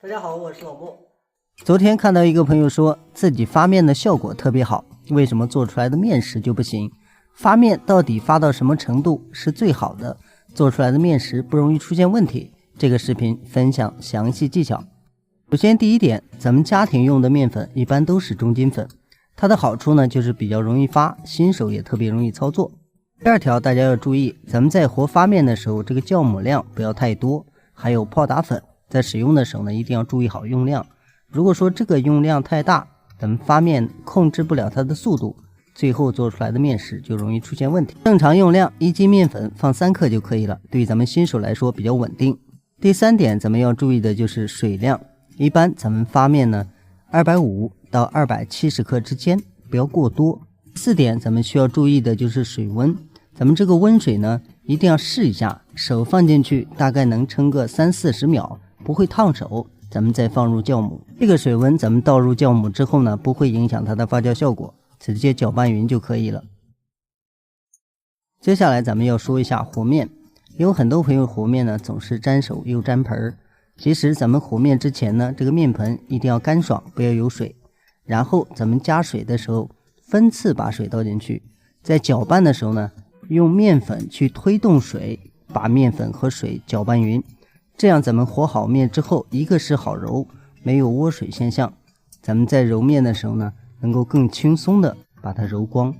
大家好，我是老莫。昨天看到一个朋友说自己发面的效果特别好，为什么做出来的面食就不行？发面到底发到什么程度是最好的？做出来的面食不容易出现问题？这个视频分享详细技巧。首先第一点，咱们家庭用的面粉一般都是中筋粉，它的好处呢就是比较容易发，新手也特别容易操作。第二条大家要注意，咱们在和发面的时候，这个酵母量不要太多，还有泡打粉在使用的时候呢，一定要注意好用量。如果说这个用量太大，咱们发面控制不了它的速度，最后做出来的面食就容易出现问题。正常用量1斤面粉放3克就可以了，对于咱们新手来说比较稳定。第三点咱们要注意的就是水量，一般咱们发面呢250到270克之间，不要过多。第四点咱们需要注意的就是水温，咱们这个温水呢一定要试一下，手放进去大概能撑个30-40秒，不会烫手，咱们再放入酵母。这个水温咱们倒入酵母之后呢，不会影响它的发酵效果，直接搅拌匀就可以了。接下来咱们要说一下和面，有很多朋友和面呢总是沾手又沾盆，其实咱们和面之前呢，这个面盆一定要干爽，不要有水，然后咱们加水的时候分次把水倒进去，在搅拌的时候呢，用面粉去推动水，把面粉和水搅拌匀，这样咱们和好面之后，一个是好揉，没有窝水现象，咱们在揉面的时候呢，能够更轻松的把它揉光，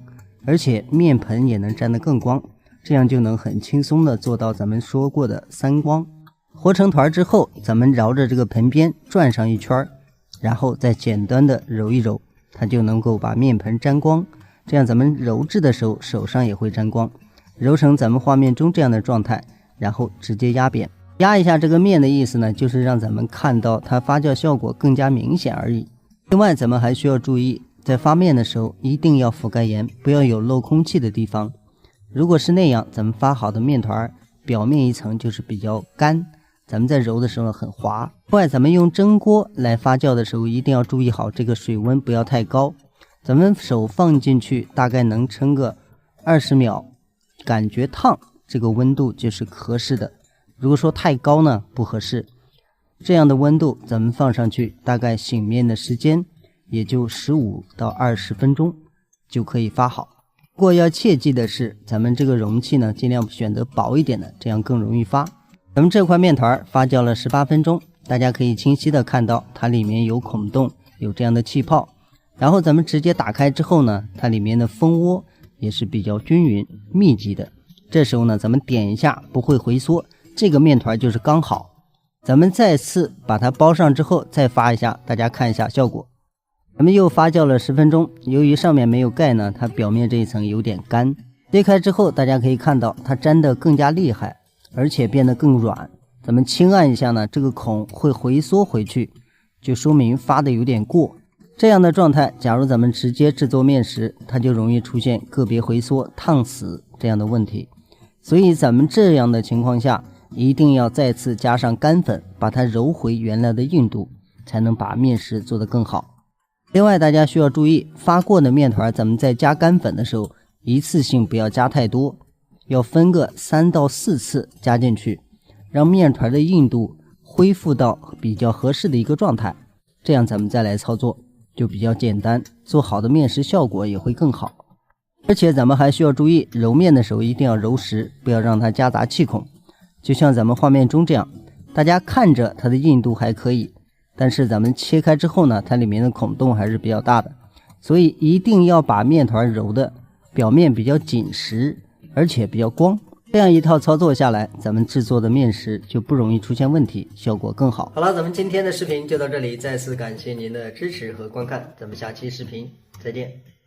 而且面盆也能沾得更光，这样就能很轻松的做到咱们说过的3光。和成团之后，咱们绕着这个盆边转上一圈，然后再简单的揉一揉，它就能够把面盆沾光，这样咱们揉制的时候手上也会沾光，揉成咱们画面中这样的状态，然后直接压扁。压一下这个面的意思呢，就是让咱们看到它发酵效果更加明显而已。另外咱们还需要注意，在发面的时候一定要覆盖严，不要有漏空气的地方，如果是那样，咱们发好的面团表面一层就是比较干，咱们在揉的时候很滑。另外咱们用蒸锅来发酵的时候，一定要注意好这个水温不要太高，咱们手放进去大概能撑个20秒，感觉烫，这个温度就是合适的。如果说太高呢，不合适。这样的温度咱们放上去，大概醒面的时间也就15到20分钟就可以发好。不过要切记的是，咱们这个容器呢，尽量选择薄一点的，这样更容易发。咱们这块面团发酵了18分钟，大家可以清晰的看到它里面有孔洞，有这样的气泡。然后咱们直接打开之后呢，它里面的蜂窝也是比较均匀密集的。这时候呢，咱们点一下不会回缩，这个面团就是刚好。咱们再次把它包上之后再发一下，大家看一下效果。咱们又发酵了10分钟，由于上面没有盖呢，它表面这一层有点干。揭开之后大家可以看到它粘得更加厉害，而且变得更软。咱们轻按一下呢，这个孔会回缩回去，就说明发的有点过。这样的状态，假如咱们直接制作面食，它就容易出现个别回缩、烫死这样的问题。所以咱们这样的情况下，一定要再次加上干粉，把它揉回原来的硬度，才能把面食做得更好。另外大家需要注意，发过的面团咱们在加干粉的时候，一次性不要加太多，要分个3到4次加进去，让面团的硬度恢复到比较合适的一个状态，这样咱们再来操作就比较简单，做好的面食效果也会更好。而且咱们还需要注意，揉面的时候一定要揉实，不要让它夹杂气孔，就像咱们画面中这样，大家看着它的硬度还可以，但是咱们切开之后呢，它里面的孔洞还是比较大的，所以一定要把面团揉的表面比较紧实，而且比较光。这样一套操作下来，咱们制作的面食就不容易出现问题，效果更好。好了，咱们今天的视频就到这里，再次感谢您的支持和观看，咱们下期视频再见。